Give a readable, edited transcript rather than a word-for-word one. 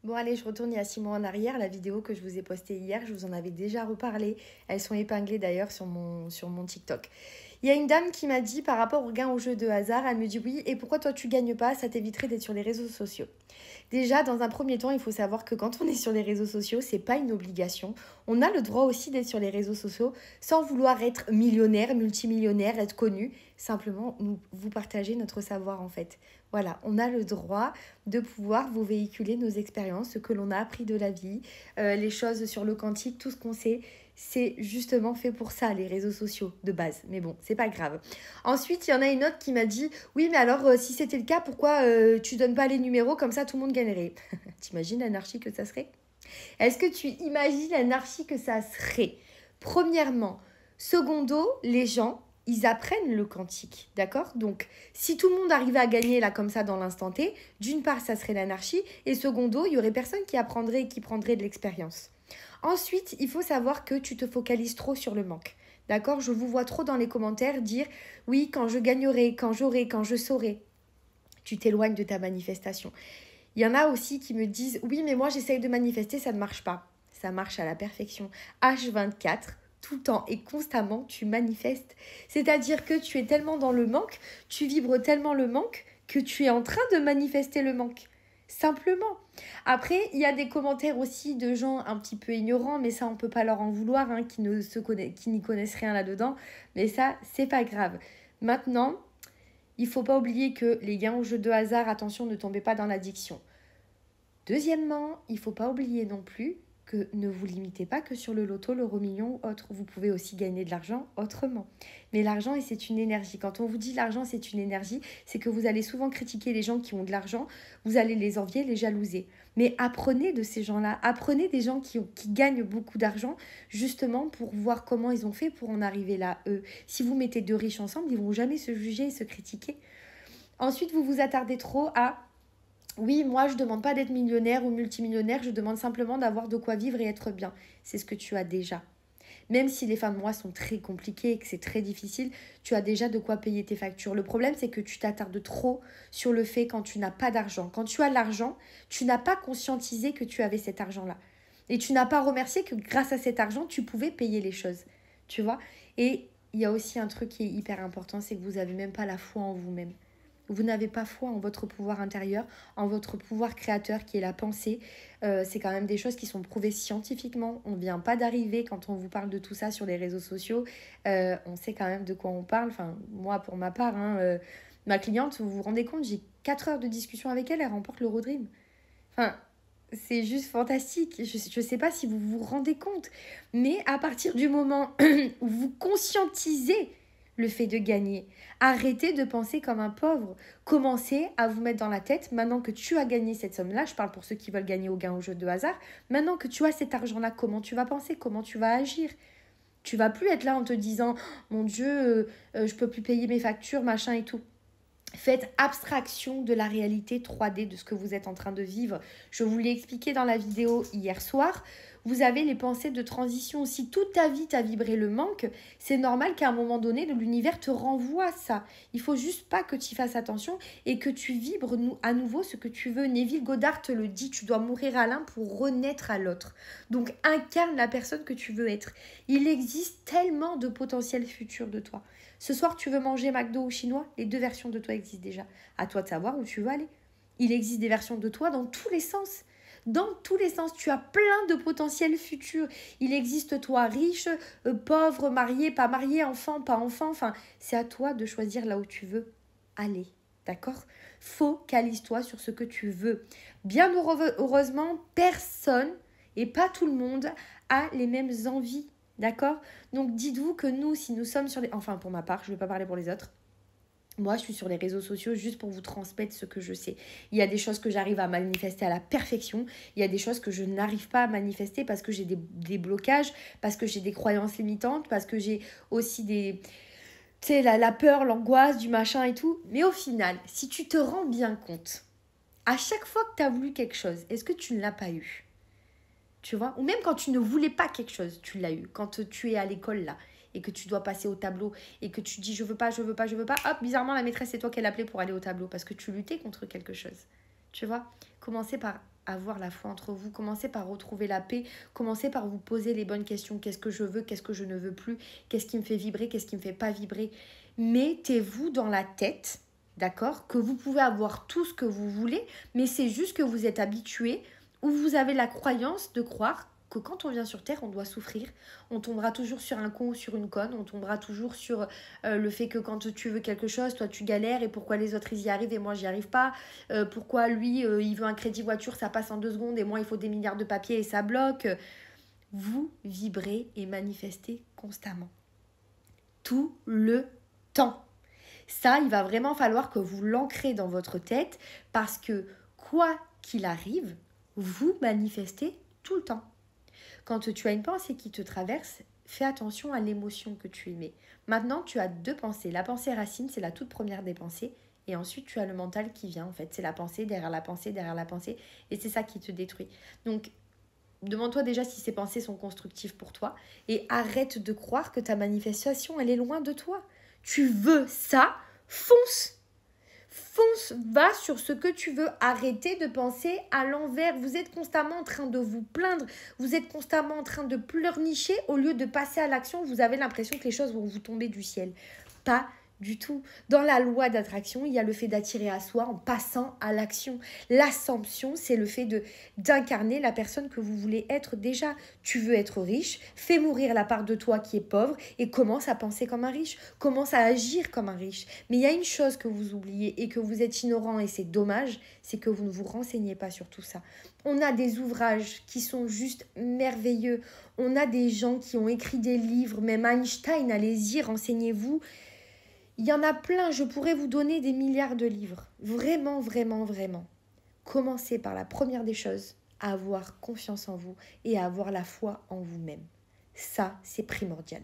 Bon allez, je retourne il y a 6 mois en arrière, la vidéo que je vous ai postée hier, je vous en avais déjà reparlé. Elles sont épinglées d'ailleurs sur mon TikTok. Il y a une dame qui m'a dit par rapport au gain au jeu de hasard, elle me dit oui, et pourquoi toi tu gagnes pas, ça t'éviterait d'être sur les réseaux sociaux. Déjà, dans un premier temps, il faut savoir que quand on est sur les réseaux sociaux, c'est pas une obligation. On a le droit aussi d'être sur les réseaux sociaux sans vouloir être millionnaire, multimillionnaire, être connu. Simplement, vous partagez notre savoir en fait. Voilà, on a le droit de pouvoir vous véhiculer nos expériences, ce que l'on a appris de la vie, les choses sur le quantique, tout ce qu'on sait. C'est justement fait pour ça, les réseaux sociaux de base. Mais bon, c'est pas grave. Ensuite, il y en a une autre qui m'a dit oui, mais alors, si c'était le cas, pourquoi tu donnes pas les numéros comme ça tout le monde gagnerait. T'imagines l'anarchie que ça serait? Est-ce que tu imagines l'anarchie que ça serait? Premièrement. Secondo, les gens, ils apprennent le quantique, d'accord? Donc, si tout le monde arrivait à gagner là comme ça dans l'instant T, d'une part, ça serait l'anarchie, et secondo, il y aurait personne qui apprendrait et qui prendrait de l'expérience. Ensuite, il faut savoir que tu te focalises trop sur le manque. D'accord? Je vous vois trop dans les commentaires dire oui, quand je gagnerai, quand j'aurai, quand je saurai. Tu t'éloignes de ta manifestation. Il y en a aussi qui me disent oui, mais moi j'essaye de manifester, ça ne marche pas. Ça marche à la perfection. H24, tout le temps et constamment, tu manifestes. C'est-à-dire que tu es tellement dans le manque, tu vibres tellement le manque que tu es en train de manifester le manque. Simplement. Après, il y a des commentaires aussi de gens un petit peu ignorants, mais ça, on ne peut pas leur en vouloir, hein, qui n'y connaissent rien là-dedans. Mais ça, c'est pas grave. Maintenant, il ne faut pas oublier que les gains au jeu de hasard, attention, ne tombez pas dans l'addiction. Deuxièmement, il ne faut pas oublier non plus que ne vous limitez pas que sur le loto, l'euro million ou autre. Vous pouvez aussi gagner de l'argent autrement. Mais l'argent, c'est une énergie. Quand on vous dit l'argent, c'est une énergie, c'est que vous allez souvent critiquer les gens qui ont de l'argent, vous allez les envier, les jalouser. Mais apprenez de ces gens-là, apprenez des gens qui gagnent beaucoup d'argent, justement pour voir comment ils ont fait pour en arriver là, eux. Si vous mettez deux riches ensemble, ils vont jamais se juger et se critiquer. Ensuite, vous vous attardez trop à oui, moi je demande pas d'être millionnaire ou multimillionnaire, je demande simplement d'avoir de quoi vivre et être bien. C'est ce que tu as déjà. Même si les fins de mois sont très compliquées et que c'est très difficile, tu as déjà de quoi payer tes factures. Le problème, c'est que tu t'attardes trop sur le fait quand tu n'as pas d'argent. Quand tu as l'argent, tu n'as pas conscientisé que tu avais cet argent-là. Et tu n'as pas remercié que grâce à cet argent, tu pouvais payer les choses. Tu vois? Et il y a aussi un truc qui est hyper important, c'est que vous n'avez même pas la foi en vous-même. Vous n'avez pas foi en votre pouvoir intérieur, en votre pouvoir créateur qui est la pensée. C'est quand même des choses qui sont prouvées scientifiquement. On ne vient pas d'arriver quand on vous parle de tout ça sur les réseaux sociaux. On sait quand même de quoi on parle. Enfin, moi, pour ma part, hein, ma cliente, vous vous rendez compte, j'ai 4 heures de discussion avec elle, elle remporte l'Eurodream. Enfin, c'est juste fantastique. Je ne sais pas si vous vous rendez compte. Mais à partir du moment où vous conscientisez le fait de gagner, arrêtez de penser comme un pauvre. Commencez à vous mettre dans la tête, maintenant que tu as gagné cette somme-là, je parle pour ceux qui veulent gagner au gain au jeu de hasard, maintenant que tu as cet argent-là, comment tu vas penser, comment tu vas agir. Tu vas plus être là en te disant, oh, mon Dieu, je peux plus payer mes factures, machin et tout. Faites abstraction de la réalité 3D de ce que vous êtes en train de vivre. Je vous l'ai expliqué dans la vidéo hier soir. Vous avez les pensées de transition. Si toute ta vie t'as vibré le manque, c'est normal qu'à un moment donné, l'univers te renvoie ça. Il faut juste pas que tu y fasses attention et que tu vibres à nouveau ce que tu veux. Neville Goddard te le dit, tu dois mourir à l'un pour renaître à l'autre. Donc incarne la personne que tu veux être. Il existe tellement de potentiel futur de toi. Ce soir, tu veux manger McDo ou chinois? Les deux versions de toi existent déjà. À toi de savoir où tu veux aller. Il existe des versions de toi dans tous les sens. Dans tous les sens, tu as plein de potentiels futurs. Il existe toi riche, pauvre, marié, pas marié, enfant, pas enfant. Enfin, c'est à toi de choisir là où tu veux aller. D'accord? Focalise-toi sur ce que tu veux. Bien heureusement, personne et pas tout le monde a les mêmes envies. D'accord? Donc dites-vous que nous, si nous sommes sur les... Enfin, pour ma part, je ne vais pas parler pour les autres. Moi, je suis sur les réseaux sociaux juste pour vous transmettre ce que je sais. Il y a des choses que j'arrive à manifester à la perfection. Il y a des choses que je n'arrive pas à manifester parce que j'ai des blocages, parce que j'ai des croyances limitantes, parce que j'ai aussi des... Tu sais, la peur, l'angoisse, du machin et tout. Mais au final, si tu te rends bien compte, à chaque fois que tu as voulu quelque chose, est-ce que tu ne l'as pas eu? Tu vois? Ou même quand tu ne voulais pas quelque chose, tu l'as eu. Quand tu es à l'école, là, et que tu dois passer au tableau, et que tu dis je veux pas, je veux pas, je veux pas, hop, bizarrement, la maîtresse, c'est toi qu'elle appelait pour aller au tableau, parce que tu luttais contre quelque chose. Tu vois? Commencez par avoir la foi entre vous. Commencez par retrouver la paix. Commencez par vous poser les bonnes questions. Qu'est-ce que je veux? Qu'est-ce que je ne veux plus? Qu'est-ce qui me fait vibrer? Qu'est-ce qui ne me fait pas vibrer? Mettez-vous dans la tête, d'accord, que vous pouvez avoir tout ce que vous voulez, mais c'est juste que vous êtes habitué ou vous avez la croyance de croire que quand on vient sur Terre, on doit souffrir. On tombera toujours sur un con ou sur une conne. On tombera toujours sur le fait que quand tu veux quelque chose, toi tu galères et pourquoi les autres ils y arrivent et moi j'y arrive pas. Pourquoi lui il veut un crédit voiture, ça passe en 2 secondes et moi il faut des milliards de papiers et ça bloque. Vous vibrez et manifestez constamment. Tout le temps. Ça, il va vraiment falloir que vous l'ancrez dans votre tête parce que quoi qu'il arrive, vous manifestez tout le temps. Quand tu as une pensée qui te traverse, fais attention à l'émotion que tu y mets. Maintenant, tu as 2 pensées. La pensée racine, c'est la toute première des pensées. Et ensuite, tu as le mental qui vient, en fait. C'est la pensée derrière la pensée derrière la pensée. Et c'est ça qui te détruit. Donc, demande-toi déjà si ces pensées sont constructives pour toi. Et arrête de croire que ta manifestation, elle est loin de toi. Tu veux ça, fonce! Fonce, va sur ce que tu veux. Arrêtez de penser à l'envers. Vous êtes constamment en train de vous plaindre. Vous êtes constamment en train de pleurnicher. Au lieu de passer à l'action, vous avez l'impression que les choses vont vous tomber du ciel. Pas du tout. Dans la loi d'attraction, il y a le fait d'attirer à soi en passant à l'action. L'ascension, c'est le fait d'incarner la personne que vous voulez être déjà. Tu veux être riche, fais mourir la part de toi qui est pauvre et commence à penser comme un riche, commence à agir comme un riche. Mais il y a une chose que vous oubliez et que vous êtes ignorant et c'est dommage, c'est que vous ne vous renseignez pas sur tout ça. On a des ouvrages qui sont juste merveilleux. On a des gens qui ont écrit des livres, même Einstein, allez-y, renseignez-vous. Il y en a plein, je pourrais vous donner des milliards de livres. Vraiment, vraiment, vraiment. Commencez par la première des choses, à avoir confiance en vous et à avoir la foi en vous-même. Ça, c'est primordial.